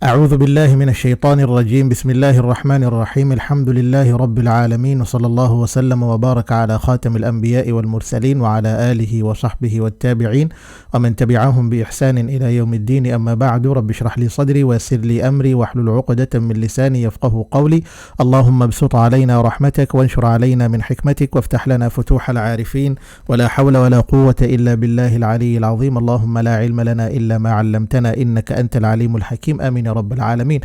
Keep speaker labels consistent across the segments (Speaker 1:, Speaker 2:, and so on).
Speaker 1: أعوذ بالله من الشيطان الرجيم بسم الله الرحمن الرحيم الحمد لله رب العالمين وصلى الله وسلم وبارك على خاتم الأنبياء والمرسلين وعلى آله وصحبه والتابعين ومن تبعهم بإحسان إلى يوم الدين أما بعد رب اشرح لي صدري ويسر لي أمري واحلل عقدة من لساني يفقه قولي اللهم ابسط علينا رحمتك وانشر علينا من حكمتك وافتح لنا فتوح العارفين ولا حول ولا قوة إلا بالله العلي العظيم اللهم لا علم لنا إلا ما علمتنا إنك أنت العليم الحكيم آمين يا رب العالمين.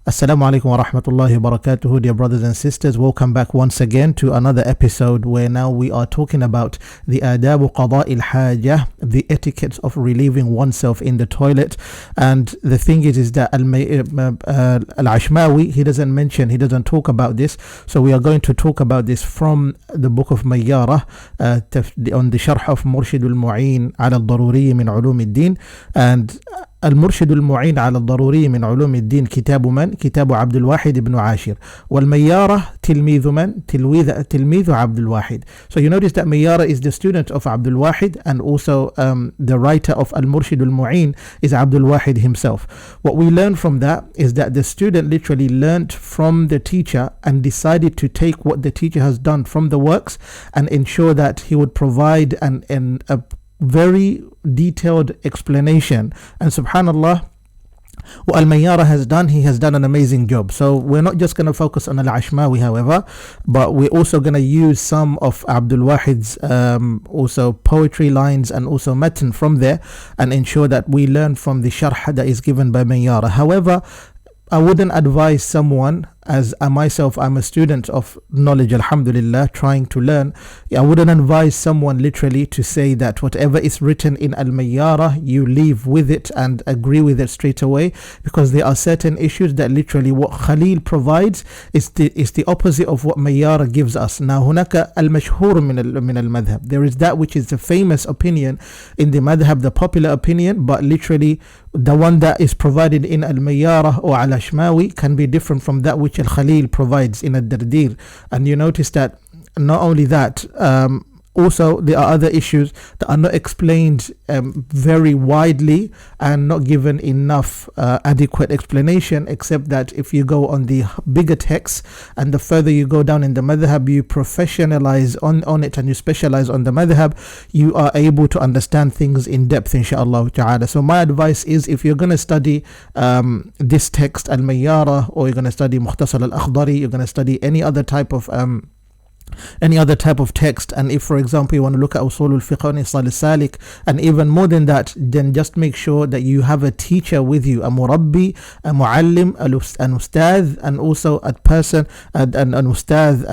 Speaker 1: Assalamu alaikum wa rahmatullahi wa barakatuhu, dear brothers and sisters. Welcome back once again to another episode where now we are talking about the adabu qada'il hajah, the etiquettes of relieving oneself in the toilet. And the thing is that Al-Ashmawi, he doesn't talk about this. So we are going to talk about this from the book of Mayyara on the sharh of Murshid al-Mu'in ala al-Daruri min ulum al-Din. And المرشد المعين على الضروري من علوم الدين كتاب من؟ كتاب عبد الواحد بن عاشر. والميارة تلميذ من؟ تلميذ عبد الواحد. So you notice that Mayyara is the student of Abdul Wahid, and also the writer of Al-Murshid al-Mu'in is Abdul Wahid himself. What we learn from that is that the student literally learnt from the teacher and decided to take what the teacher has done from the works and ensure that he would provide a very detailed explanation. And subhanallah, what Al-Mayyara has done, he has done an amazing job. So we're not just going to focus on Al-Ashmawi, however, but we're also going to use some of Abdul Wahid's also poetry lines and also matan from there and ensure that we learn from the sharh that is given by Mayyara. However, I wouldn't advise someone, as myself, I'm a student of knowledge, alhamdulillah, trying to learn. I wouldn't advise someone literally to say that whatever is written in Al-Mayyara, you leave with it and agree with it straight away, because there are certain issues that literally what Khalil provides is the opposite of what Mayyara gives us. Now, hunaka al-mashhur min al-madhab. There is that which is the famous opinion in the madhab, the popular opinion, but literally the one that is provided in Al-Mayyara or Al-Ashmawi can be different from that which Al-Khalil provides in Ad-Dardir. And you notice that not only that, also there are other issues that are not explained very widely and not given enough adequate explanation, except that if you go on the bigger texts and the further you go down in the madhab, you professionalize on it and you specialize on the madhab, you are able to understand things in depth, inshallah ta'ala. So my advice is, if you're going to study this text Al-Mayyara, or you're going to study Mukhtasar al-Akhdari, you're going to study any other type of text, and if for example you want to look at Usul al-Fiqh and Isal al-Salik, and even more than that, then just make sure that you have a teacher with you, a murabbi, a muallim, an ustadh, and also a person, an ustadh,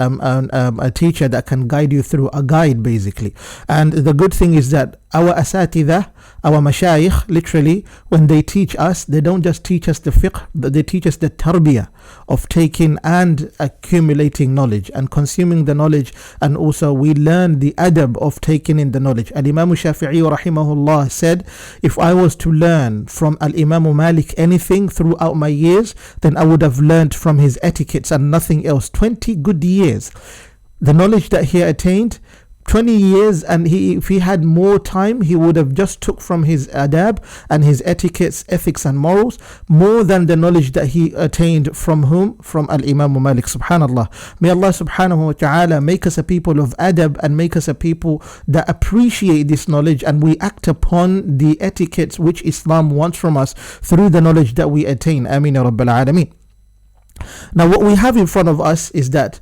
Speaker 1: a teacher that can guide you through, a guide basically. And the good thing is that our asatidah, our mashayikh, literally when they teach us, they don't just teach us the fiqh, but they teach us the tarbiyah of taking and accumulating knowledge and consuming the knowledge, and also we learn the adab of taking in the knowledge. Al-Imam Shafi'i rahimahullah said, if I was to learn from Al-Imam Malik anything throughout my years, then I would have learned from his etiquettes and nothing else. 20 good years. The knowledge that he attained, 20 years, and if he had more time, he would have just took from his adab and his etiquettes, ethics and morals, more than the knowledge that he attained from whom? From Al-Imam Malik, subhanallah. May Allah subhanahu wa ta'ala make us a people of adab and make us a people that appreciate this knowledge, and we act upon the etiquettes which Islam wants from us through the knowledge that we attain. Ameen ya Rabbil Alameen. Now what we have in front of us is that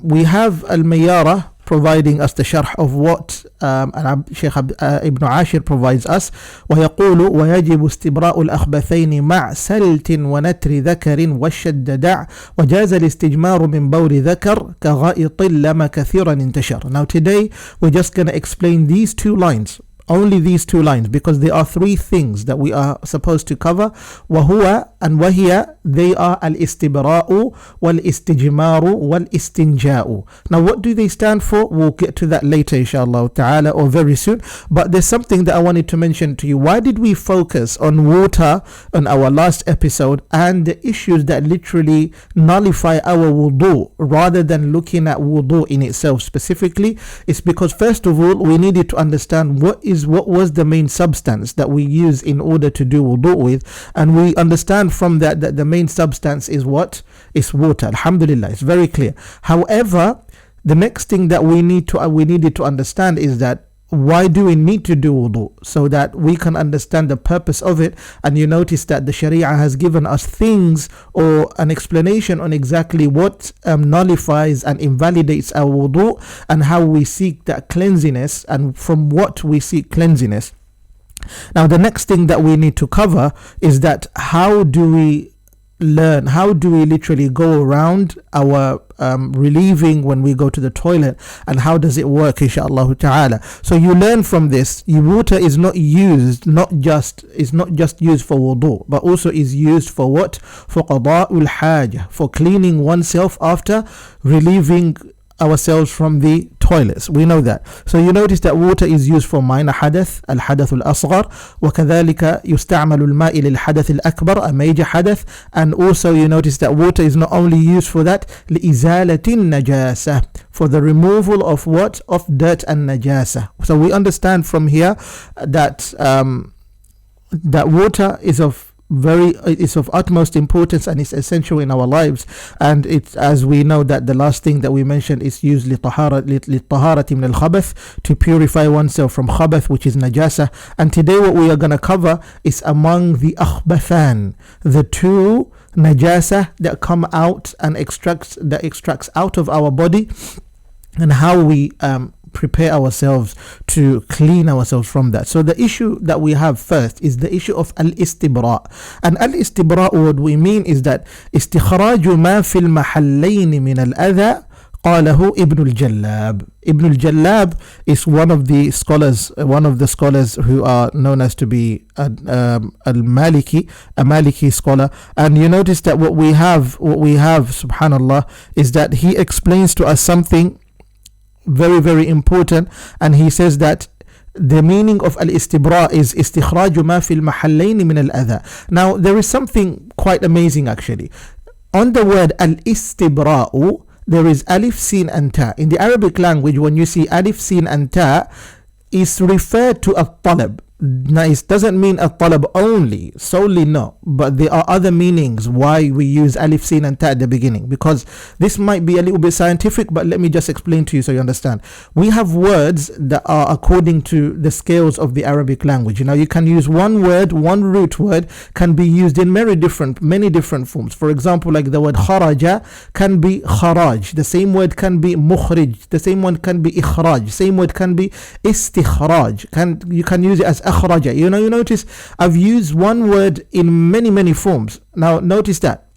Speaker 1: we have Al-Mayyara providing us the sharh of what Shaykh Ibn Ashir provides us. ويقول ويجب استبراء الأخبثين مع سلت ونتر ذكر والشد دع وجاز الاستجمار من بول ذكر كغائط لما كثيرا انتشر. Now today we're just going to explain these two lines. Only these two lines, because there are three things that we are supposed to cover. وهو and وهي, they are al-istibra'u wal-istijmaru wal-istinja'u. Now what do they stand for? We'll get to that later inshallah ta'ala, or very soon. But there's something that I wanted to mention to you. Why did we focus on water on our last episode and the issues that literally nullify our wudu, rather than looking at wudu in itself specifically? It's because first of all we needed to understand what is is what was the main substance that we use in order to do wudu with, and we understand from that that the main substance is what? Is water. Alhamdulillah, it's very clear. However, the next thing that we needed to understand is that why do we need to do wudu? So that we can understand the purpose of it. And you notice that the sharia has given us things or an explanation on exactly what nullifies and invalidates our wudu, and how we seek that cleanliness, and from what we seek cleanliness. Now the next thing that we need to cover is that how do we literally go around our relieving when we go to the toilet, and how does it work, inshallah ta'ala. So you learn from this, water is not just used for wudu, but also is used for what? For qada'ul hajah, for cleaning oneself after relieving ourselves from the toilets. We know that. So you notice that water is used for minor hadath, al-hadath al-asghar, وكذلك يستعمل الماء للحدث الأكبر, a major hadath. And also you notice that water is not only used for that, لإزالة النجاسة, for the removal of what? Of dirt and najasa. So we understand from here that that water is of utmost importance, and it's essential in our lives. And it's, as we know, that the last thing that we mentioned is used للطهارة من الخبث, to purify oneself from khabath, which is najasa. And today what we are going to cover is among the akhbathan, the two najasa that come out and extracts out of our body, and how we prepare ourselves to clean ourselves from that. So the issue that we have first is the issue of al-istibra. And al-istibra, what we mean is that istikhraju ma fil mahallayn min al-adha qalahu Ibn al-Jallab. Ibn al-Jallab is one of the scholars who are known as to be al-Maliki, a Maliki scholar. And you notice that what we have, subhanallah, is that he explains to us something very, very important. And he says that the meaning of al-istibra is istikhraju ma fil mahallayn min al-adha. Now there is something quite amazing actually. On the word al-istibra'u, there is alif, sin and ta. In the Arabic language, when you see alif, sin and ta, is referred to a talab. Now it doesn't mean a talab only, solely, no, but there are other meanings why we use alif, sin and ta at the beginning, because this might be a little bit scientific, but let me just explain to you so you understand. We have words that are according to the scales of the Arabic language. Now you can use one word, one root word can be used in many different forms. For example, like the word kharaja can be kharaj, the same word can be mukhrij, the same one can be ikhraj, same word can be istikhraj. You can use it as akhraja. You notice I've used one word in many forms. Now notice that.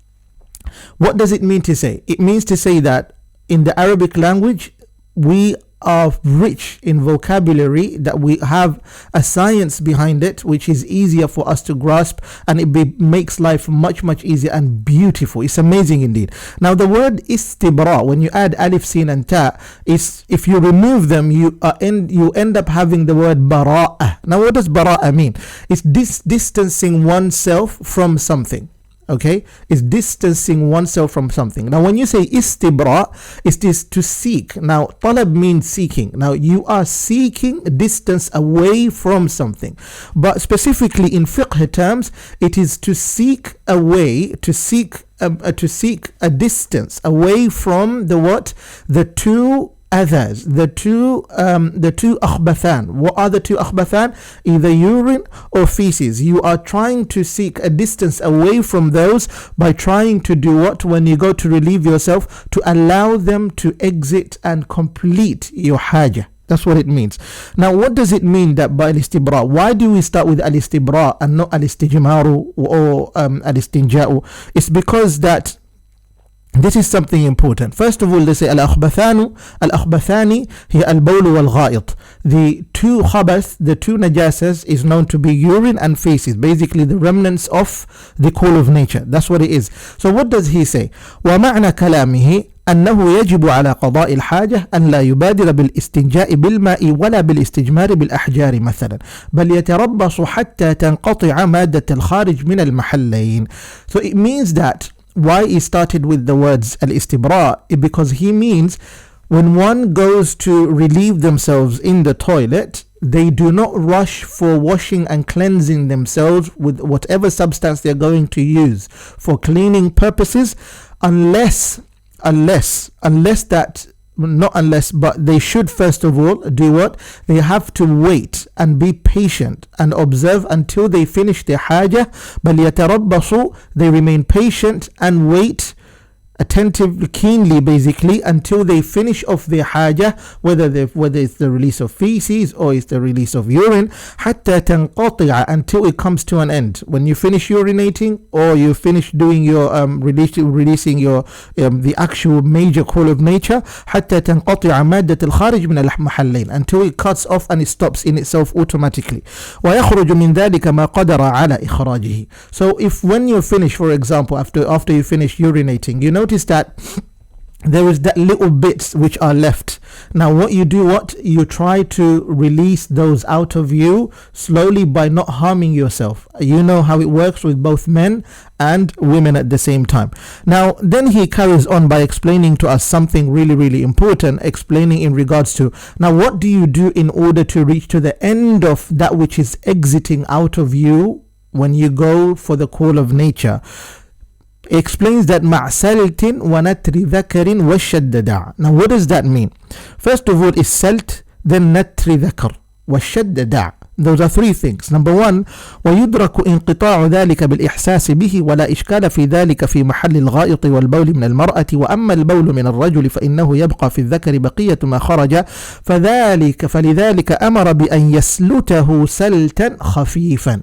Speaker 1: What does it mean to say? It means to say that in the Arabic language we are rich in vocabulary, that we have a science behind it which is easier for us to grasp, and it makes life much easier and beautiful. It's amazing indeed. Now the word istibra, when you add alif, sin and ta, is, if you remove them, you end up having the word bara'ah. Now what does bara'ah mean? It's distancing oneself from something. Okay, is distancing oneself from something. Now when you say istibra, it is to seek. Now talab means seeking. Now you are seeking distance away from something, but specifically in fiqh terms, it is to seek away, to seek a distance away from the two others, the two akhbathan. What are the two akhbathan? Either urine or feces. You are trying to seek a distance away from those by trying to do what? When you go to relieve yourself, to allow them to exit and complete your hajah. That's what it means. Now what does it mean that by al-istibra? Why do we start with al-istibra and not al-istijmaru or al-istinja'u? It's because that this is something important. First of all, they say al-akhbathani hiya al-bawl wal-gha'it. The two khabath, the two najasas, is known to be urine and feces, basically the remnants of the call of nature. That's what it is. So what does he say? وَمَعْنَى كَلَامِهِ أنه يجب على قضاء الحاجة أن لا يبادر بالاستنجاء بالماء ولا بالاستجمار بالأحجار مثلا بل يتربص حتى تنقطع مادة الخارج من المحلين. So it means that why he started with the words al-istibra, because he means when one goes to relieve themselves in the toilet, they do not rush for washing and cleansing themselves with whatever substance they're going to use for cleaning purposes, unless that, not unless, but they should first of all do what? They have to wait and be patient and observe until they finish their haja. بل يتربصوا, they remain patient and wait attentively, keenly, basically, until they finish off their haja, whether it's the release of feces or it's the release of urine, حتى تنقطع, until it comes to an end. When you finish urinating or you finish doing your releasing your the actual major call of nature, حتى تنقطع مادة الخارج من المحلين, until it cuts off and it stops in itself automatically. ويخرج من ذلك ما قدر على إخراجه. So if when you finish, for example, after you finish urinating, you notice that there is that little bits which are left. Now what you do, you try to release those out of you slowly by not harming yourself. You know how it works with both men and women at the same time. Now then he carries on by explaining to us something really, really important, explaining in regards to, now what do you do in order to reach to the end of that which is exiting out of you when you go for the call of nature. Explains that ma'salt wa natri dhakarin wa shaddada. Now what does that mean? First of all is salt, then natri dhakar wa shaddada. Those are three things. Number one, ويدرك انقطاع ذلك بالإحساس به ولا إشكال في ذلك في محل الغائط والبول من المرأة، وأما البول من الرجل فإنه يبقى في الذكر بقية ما خرج، فلذلك أمر بأن يسلته سلتا خفيفا.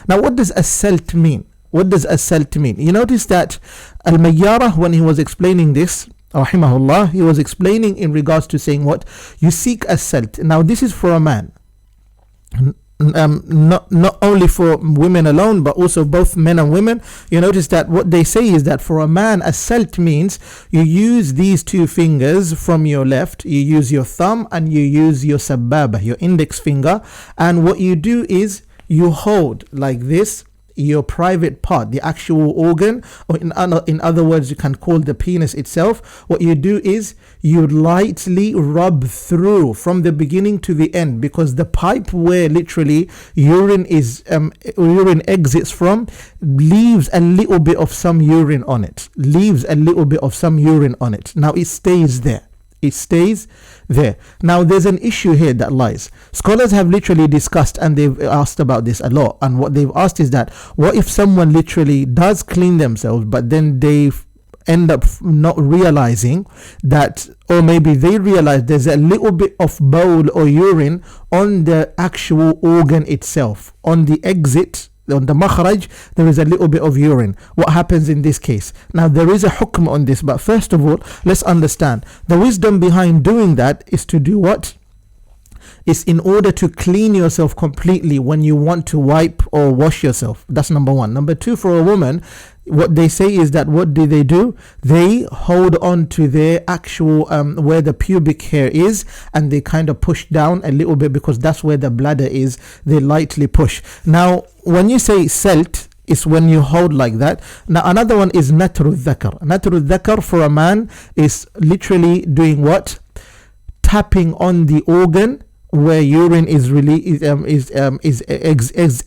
Speaker 1: Now what does a salt mean? What does as-salt mean? You notice that Al-Mayyarah, when he was explaining this, rahimahullah, he was explaining in regards to saying what? You seek as-salt. Now this is for a man. Not only for women alone, but also both men and women. You notice that what they say is that for a man, as-salt means you use these two fingers from your left, you use your thumb and you use your sababa, your index finger, and what you do is you hold like this your private part, the actual organ, or in other words, you can call the penis itself. What you do is you lightly rub through from the beginning to the end, because the pipe where literally urine exits from leaves a little bit of some urine on it. Now it stays there. Now there's an issue here that lies. Scholars have literally discussed and they've asked about this a lot, and what they've asked is that what if someone literally does clean themselves but then they end up not realizing that, or maybe they realize there's a little bit of bowl or urine on the actual organ itself, on the exit, on the makhraj, there is a little bit of urine. What happens in this case? Now there is a hukm on this, but first of all, let's understand the wisdom behind doing that is to do what? Is in order to clean yourself completely when you want to wipe or wash yourself. That's number one. Number two, for a woman, what they say is that what do? They hold on to their actual where the pubic hair is, and they kind of push down a little bit because that's where the bladder is. They lightly push. Now when you say salt, is when you hold like that. Now another one is natru dhakar. Natru dhakar for a man is literally doing what? Tapping on the organ where urine is really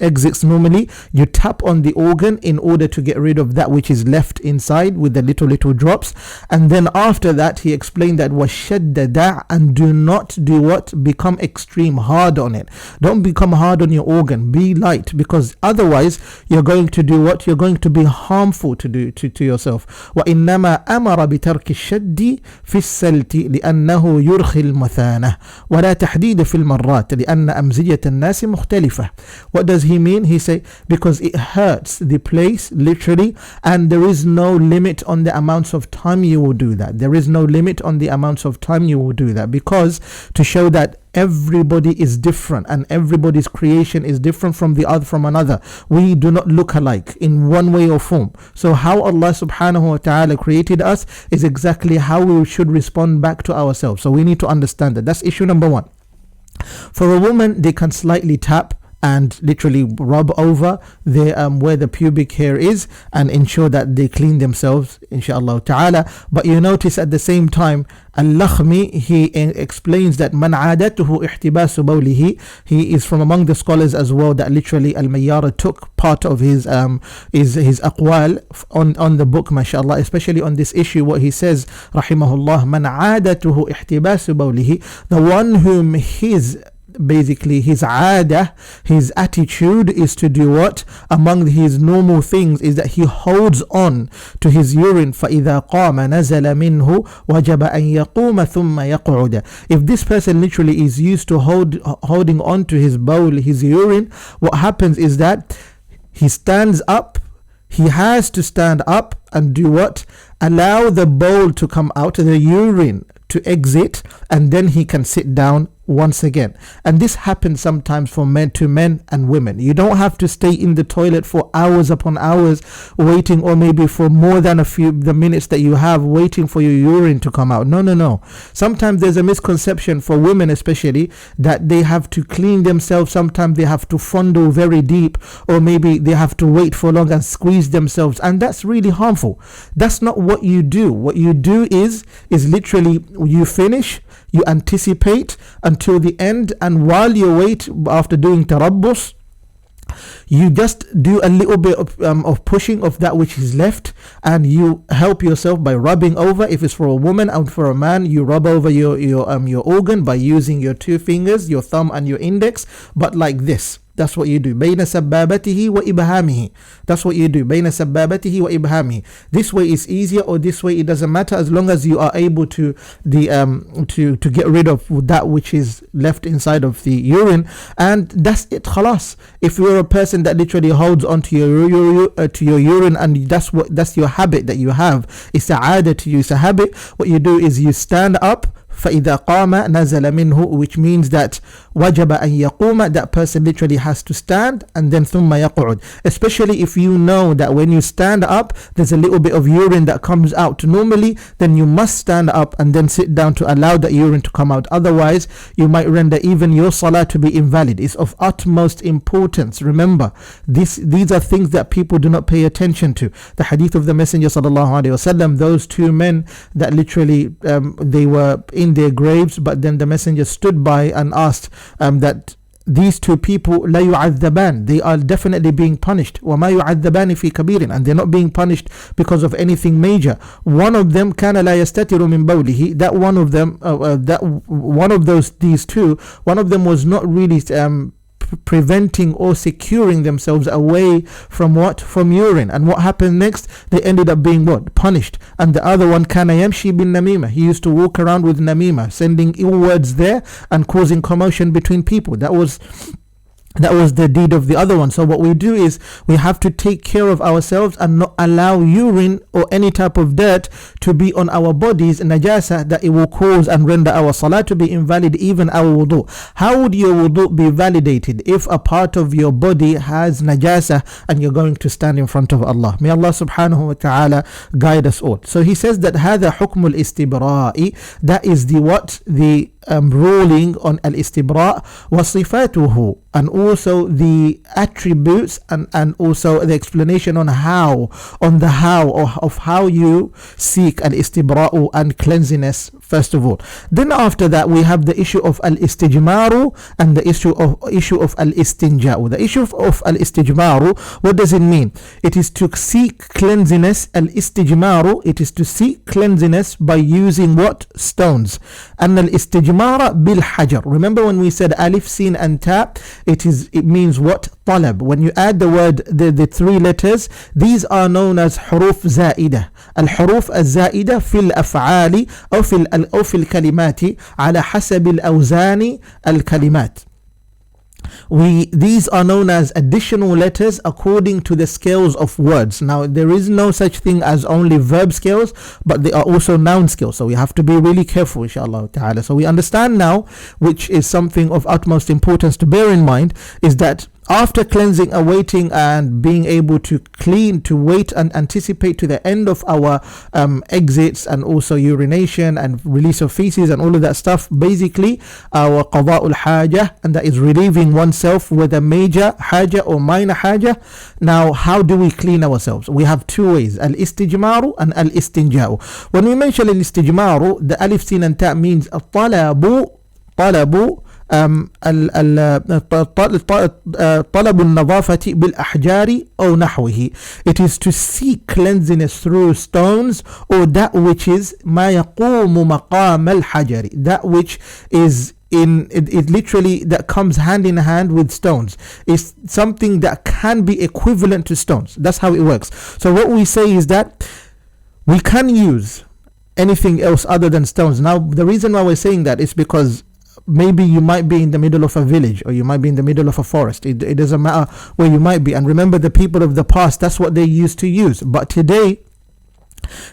Speaker 1: exits normally. You tap on the organ in order to get rid of that which is left inside with the little drops. And then after that he explained that washaddada, and do not do what? Become extreme hard on it. Don't become hard on your organ. Be light, because otherwise you're going to do what? You're going to be harmful to yourself. وإنما أمر بترك الشد في السلت لأنه يرخي المثانة ولا تحديد في المرات لأن أمزجة الناس مختلفة. What does he mean? He say because it hurts the place literally, and there is no limit on the amounts of time you will do that. Because to show that everybody is different and everybody's creation is different from another. We do not look alike in one way or form. So how Allah subhanahu wa ta'ala created us is exactly how we should respond back to ourselves. So we need to understand that. That's issue number one. For a woman, they can slightly tap and literally rub over where the pubic hair is, and ensure that they clean themselves, inshallah ta'ala. But you notice at the same time, Al-Lakhmi, he explains that man adatuhu ihtibasu bawlihi, he is from among the scholars as well that literally Al-Mayyara took part of his aqwal on the book, mashallah, especially on this issue. What he says, rahimahullah, man adatuhu ihtibasu bawlihi, the one whom his aada, his attitude is to do what? Among his normal things is that he holds on to his urine. فَإِذَا قَامَ نَزَلَ مِنْهُ وَجَبَ أَنْ يَقُومَ ثُمَّ يَقْعُدَ. If this person literally is used to holding on to his bowl, his urine, what happens is that he stands up. He has to stand up and do what? Allow the bowl to come out, the urine to exit, and then he can sit down once again. And this happens sometimes for men and women. You don't have to stay in the toilet for hours upon hours waiting, or maybe for more than the minutes that you have waiting for your urine to come out. No. Sometimes there's a misconception for women especially that they have to clean themselves. Sometimes they have to fondle very deep, or maybe they have to wait for long and squeeze themselves, and that's really harmful. That's not what you do. What you do is literally you finish, you anticipate until the end, and while you wait, after doing tarabbus, you just do a little bit of pushing of that which is left, and you help yourself by rubbing over. If it's for a woman and for a man, you rub over your organ by using your two fingers, your thumb and your index, but like this. That's what you do. بين سبابته وإبهامه. That's what you do. بين سبابته وإبهامه. This way is easier, or this way, it doesn't matter, as long as you are able to get rid of that which is left inside of the urine, and that's it. Khalas. If you're a person that literally holds on to your urine, and that's your habit that you have, it's a aada to you, it's a habit. What you do is you stand up. فَإِذَا قَامَ نَزَلَ مِنْهُ, which means that وَجَبَ أَنْ يَقُومَ, that person literally has to stand, and then ثُمَّ يَقْعُدْ. Especially if you know that when you stand up, there's a little bit of urine that comes out normally, then you must stand up and then sit down to allow that urine to come out. Otherwise, you might render even your salah to be invalid. It's of utmost importance. Remember, these are things that people do not pay attention to. The hadith of the Messenger sallallahu alaihi wasallam, those two men that literally they were in their graves, but then the Messenger stood by and asked that these two people, لا يعذبان, they are definitely being punished. وما يعذبان في كبير, and they're not being punished because of anything major. One of them كان لا يستتر من بوله, that one of them, these two, one of them was not really preventing or securing themselves away from what? From urine. And what happened next? They ended up being what? Punished. And the other one, kana yamshi bin namima, he used to walk around with namima, sending ill words there and causing commotion between people. That was the deed of the other one. So what we do is we have to take care of ourselves and not allow urine or any type of dirt to be on our bodies, najasa, that it will cause and render our salah to be invalid, even our wudu. How would your wudu be validated if a part of your body has najasa and you're going to stand in front of Allah? May Allah subhanahu wa ta'ala guide us all. So he says that هذا حكم الاستبراء, that is the ruling on al-istibra, وصفاته, and also the attributes, and also the explanation on the how of how you seek al-istibra'u and cleanliness first of all. Then after that we have the issue of al-istijmaru and the issue of al-istinja'u. The issue of al-istijmaru, what does it mean? It is to seek cleanliness. Al-istijmaru, it is to seek cleanliness by using what? Stones. And al-istijmara bil hajar. Remember when we said alif, sin and ta, it means what? Talab. When you add the word, the three letters, these are known as huruf za'idah. الحروف الزائدة في الأفعال أو في الكلمات على حسب الأوزان الكلمات. These are known as additional letters according to the scales of words. Now there is no such thing as only verb scales, but they are also noun scales, so we have to be really careful, inshallah ta'ala. So we understand now, which is something of utmost importance to bear in mind, is that after cleansing, awaiting, and being able to clean, to wait and anticipate to the end of our exits, and also urination and release of feces and all of that stuff, basically our qada'ul haja, and that is relieving oneself with a major haja or minor haja. Now, how do we clean ourselves? We have two ways, al-istijmaru and al-istinja'u. When we mention al-istijmaru, the alif, sin and ta means talabu طلب النظافة بالأحجار أو نحوه. It is to seek cleanliness through stones, or that which is ما يقوم مقام الحجر, that which is it literally that comes hand in hand with stones. It's something that can be equivalent to stones. That's how it works. So what we say is that we can use anything else other than stones. Now, the reason why we're saying that is because maybe you might be in the middle of a village, or you might be in the middle of a forest. It doesn't matter where you might be. And remember, the people of the past, that's what they used to use. But today,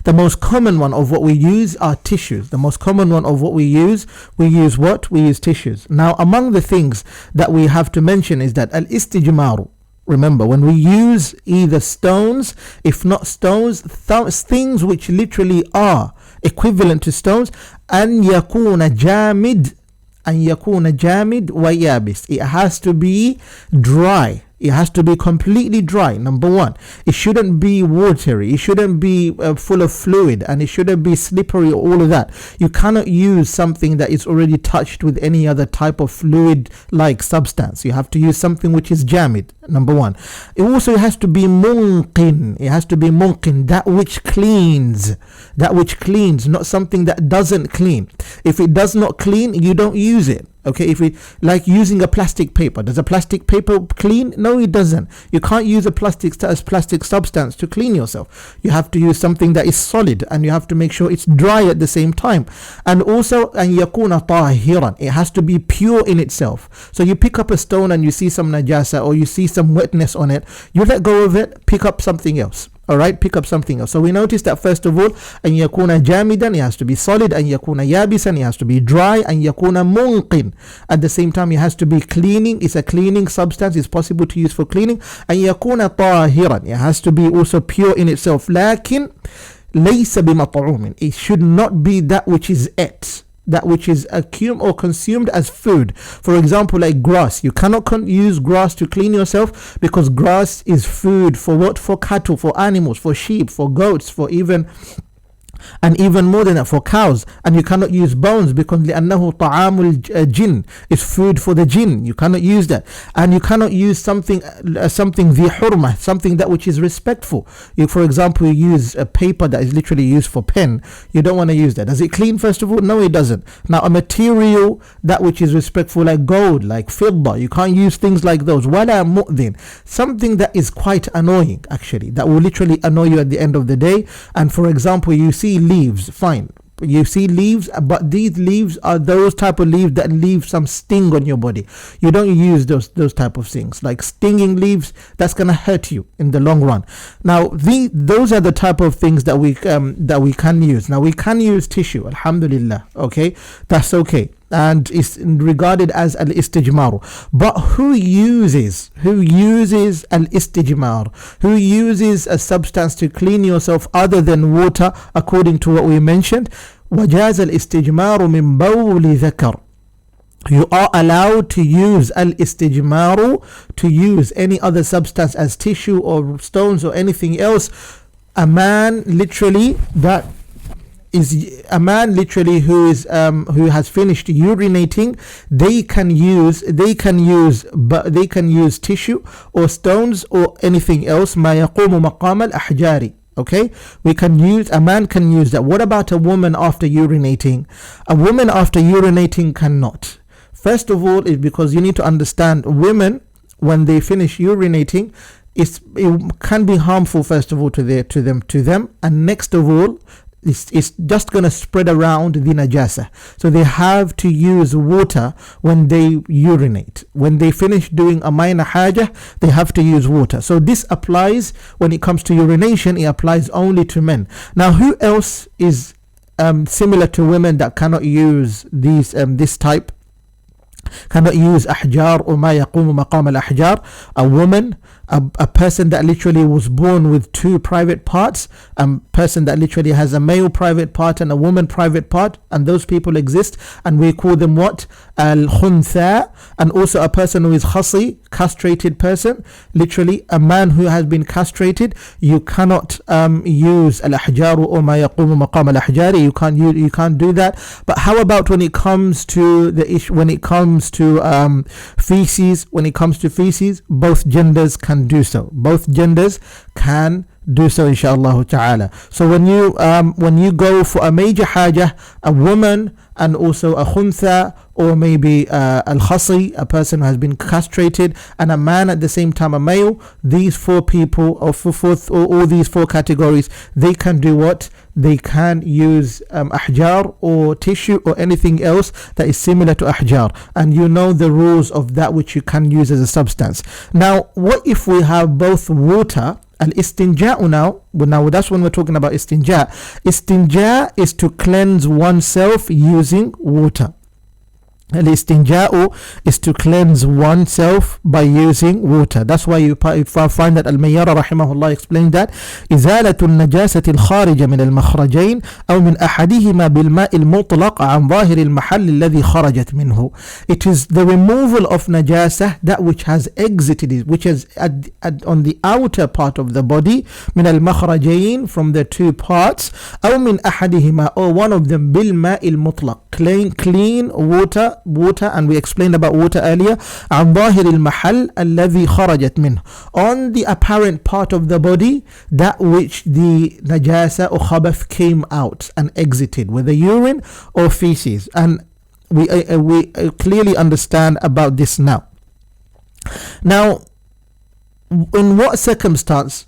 Speaker 1: the most common one of what we use are tissues. The most common one of what we use what? We use tissues. Now, among the things that we have to mention is that al-istijmaru. Remember, when we use either stones, if not stones, things which literally are equivalent to stones, أن يكون جامد ويابس. It has to be dry. It has to be completely dry. Number one, it shouldn't be watery. It shouldn't be full of fluid, and it shouldn't be slippery or all of that. You cannot use something that is already touched with any other type of fluid-like substance. You have to use something which is jamid. Number one. It also has to be munqin. It has to be munqin, that which cleans. That which cleans, not something that doesn't clean. If it does not clean, you don't use it. Okay, if we like using a plastic paper, does a plastic paper clean? No, it doesn't. You can't use a plastic substance to clean yourself. You have to use something that is solid, and you have to make sure it's dry at the same time. And also, an yakuna tahiran, it has to be pure in itself. So you pick up a stone and you see some najasa, or you see some wetness on it, you let go of it, pick up something else. Alright, pick up something else. So we notice that first of all, an yakuna jamidan, it has to be solid, and yakuna yabisan, it has to be dry, and yakuna munqin. At the same time, it has to be cleaning. It's a cleaning substance. It's possible to use for cleaning. And yakuna tahiran, it has to be also pure in itself. Lakin laysa bimat'umin, it should not be that which is et, that which is accumulated or consumed as food. For example, like grass. You cannot use grass to clean yourself, because grass is food for what? For cattle, for animals, for sheep, for goats, for even more than that, for cows. And you cannot use bones, because لأنه طعام الجن, is food for the jinn. You cannot use that. And you cannot use something ذي حرمة, something that which is respectful. For example, you use a paper that is literally used for pen. You don't want to use that. Does it clean first of all? No, it doesn't. Now, a material that which is respectful, like gold, like fidda, you can't use things like those. ولا مؤذن, something that is quite annoying, actually, that will literally annoy you at the end of the day. And for example, you see leaves, fine, you see leaves, but these leaves are those type of leaves that leave some sting on your body. You don't use those type of things, like stinging leaves. That's gonna hurt you in the long run. Now, those are the type of things that we can use. Now, we can use tissue, alhamdulillah. Okay, that's okay, and it's regarded as al-istijmar. But who uses al-istijmar? Who uses a substance to clean yourself other than water, according to what we mentioned? وَجَازَ الْإِسْتِجْمَارُ مِنْ بَوْلِ ذَكَرٍ. You are allowed to use al-istijmaru, to use any other substance as tissue or stones or anything else. A man literally who has finished urinating, they can use tissue or stones or anything else. ما يقوم مقام الأحجار. Okay, a man can use that. What about a woman after urinating? A woman after urinating cannot. First of all, is because you need to understand, women, when they finish urinating, it can be harmful, first of all, to them, and next of all, it's just going to spread around the najasa. So they have to use water when they urinate. When they finish doing a minor haja, they have to use water. So this applies when it comes to urination. It applies only to men. Now, who else is similar to women that cannot use this type? cannot use ahjar or ma yaqumu maqam al-ahjar. A woman, a person that literally was born with two private parts, a person that literally has a male private part and a woman private part, and those people exist, and we call them what? Al-khuntha. And also a person who is khasi, castrated person, literally a man who has been castrated. You cannot use al-ahjar or ma yaqumu maqam al-ahjari. You can't do that. But how about when it comes to the issue, when it comes to feces? When it comes to feces, both genders can do so. Both genders can do so, inshallah ta'ala. So when you go for a major hajah, a woman and also a khuntha, or maybe al-khasi, a person who has been castrated, and a man at the same time, a male, these four people, or all these four categories, they can do what? They can use ahjar or tissue or anything else that is similar to ahjar, and you know the rules of that which you can use as a substance. Now, what if we have both water? Al-istinja'u now that's when we're talking about istinja. Istinja is to cleanse oneself using water. Al-istinja'u is to cleanse oneself by using water. That's why you find that Al-Mayyara rahimahullah explained that إزالة النجاسة الخارجة من المخرجين أو من أحدهما بالماء المطلق عن ظاهر المحل الذي خرجت منه. It is the removal of najasa, that which has exited, which is on the outer part of the body, من المخرجين, from the two parts, أو من أحدهما, or one of them, بالماء المطلق, clean water, and we explained about water earlier, عن ظاهر المحل الذي خرجت منه, on the apparent part of the body, that which the najasa or khabath came out and exited, whether urine or feces. And we clearly understand about this now. Now, in what circumstance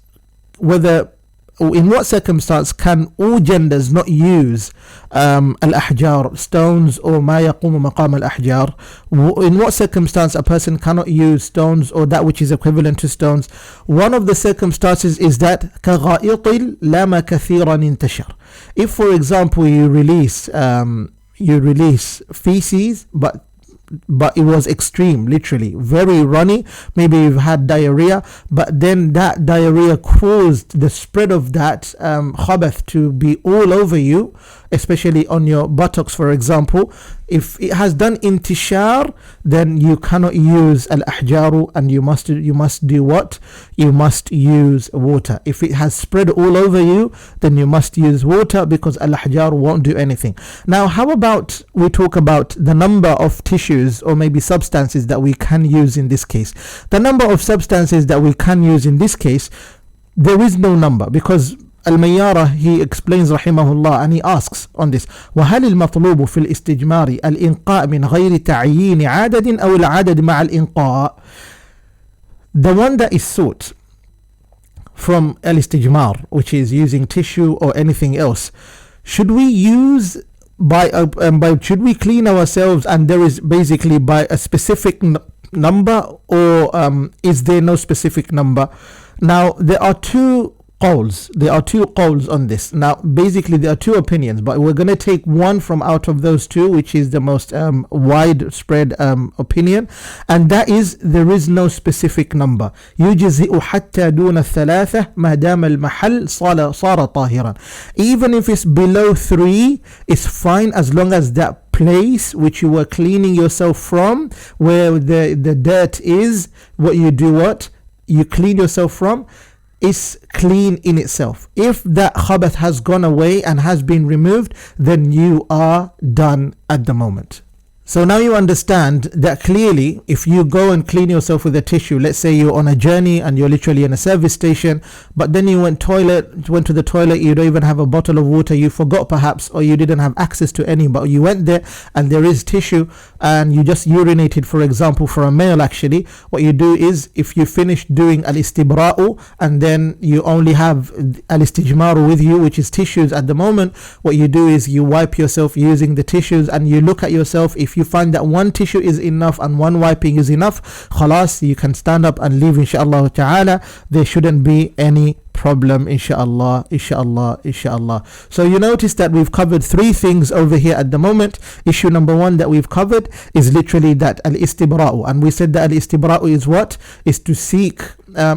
Speaker 1: can all genders not use al-ahjar, stones, or ma yaqumu maqam al-ahjar? In what circumstance a person cannot use stones or that which is equivalent to stones? One of the circumstances is that كغائط لما كثيرا انتشر. If, for example, you release feces, but it was extreme, literally very runny, maybe you've had diarrhea, but then that diarrhea caused the spread of that khabath to be all over you, especially on your buttocks, for example. If it has done intishar, then you cannot use al-ahjaru, and you must do what? You must use water. If it has spread all over you, then you must use water, because al-ahjar won't do anything. Now, how about we talk about the number of tissues or maybe substances that we can use in this case? The number of substances that we can use in this case, there is no number, because Al-Mayyara, he explains rahimahullah, and he asks on this: وهل المطلوب في الاستجمار الإنقاء من غير تعيين عدد أو العدد مع الإنقاء? The one that is sought from al-istijmar, which is using tissue or anything else, should we use should we clean ourselves, and there is basically by a specific number, or is there no specific number? Now, there are two qawls on this. Now, basically there are two opinions, but we're going to take one from out of those two, which is the most widespread opinion, and that is there is no specific number. يجزئ حتى دون الثلاثة ما دام المحل صار طاهرا. Even if it's below 3, it's fine, as long as that place which you were cleaning yourself from, where the dirt is, what you clean yourself from, is clean in itself. If that khabath has gone away and has been removed, then you are done at the moment. So now you understand that clearly, if you go and clean yourself with a tissue, let's say you're on a journey and you're literally in a service station, but then you went to the toilet, you don't even have a bottle of water, you forgot perhaps, or you didn't have access to any, but you went there and there is tissue and you just urinated, for example, for a male actually, what you do is, if you finish doing al-istibra'u and then you only have al-istijmaru with you, which is tissues at the moment, what you do is you wipe yourself using the tissues, and you look at yourself. If you find that one tissue is enough and one wiping is enough, khalas, you can stand up and leave, inshallah ta'ala. There shouldn't be any problem, inshallah, inshallah, inshallah. So you notice that we've covered 3 things over here at the moment. Issue number 1 that we've covered is literally that al-istibra'u, and we said that al-istibra'u is what? Is to seek,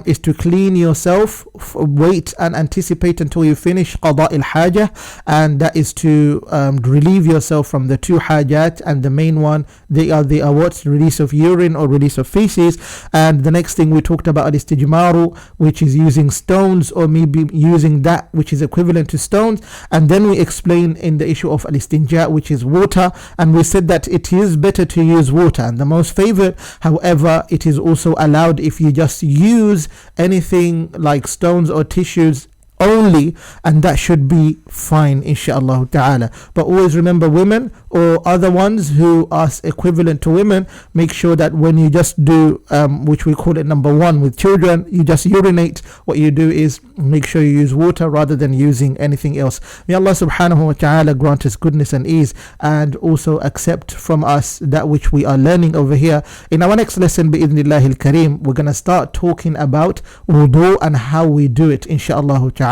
Speaker 1: is to clean yourself, wait and anticipate until you finish qada al-haja, and that is to relieve yourself from the 2 hajat, and the main one, they are what? Release of urine or release of feces. And the next thing we talked about al-istijmaru, which is using stones or maybe using that which is equivalent to stones. And then we explained in the issue of al-istinja, which is water, and we said that it is better to use water and the most favored. However, it is also allowed if you just use anything like stones or tissues only, and that should be fine, inshallah ta'ala. But always remember, women or other ones who are equivalent to women, make sure that when you just do which we call it number 1 with children, you just urinate, what you do is make sure you use water rather than using anything else. May Allah subhanahu wa ta'ala grant us goodness and ease, and also accept from us that which we are learning over here. In our next lesson, bi'idhnillahi al-kareem, we're going to start talking about wudu and how we do it, inshallah ta'ala,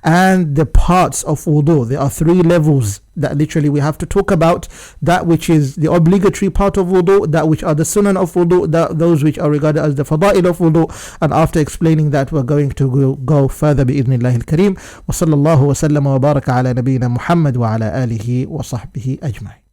Speaker 1: and the parts of wudu. There are 3 levels that literally we have to talk about: that which is the obligatory part of wudu, that which are the sunan of wudu, those which are regarded as the fada'il of wudu. And after explaining that, we're going to go further bi'idhnillahi al-kareem. Wa sallallahu wa sallama wa baraka ala nabiyyina Muhammad wa ala alihi wa sahbihi ajma'in.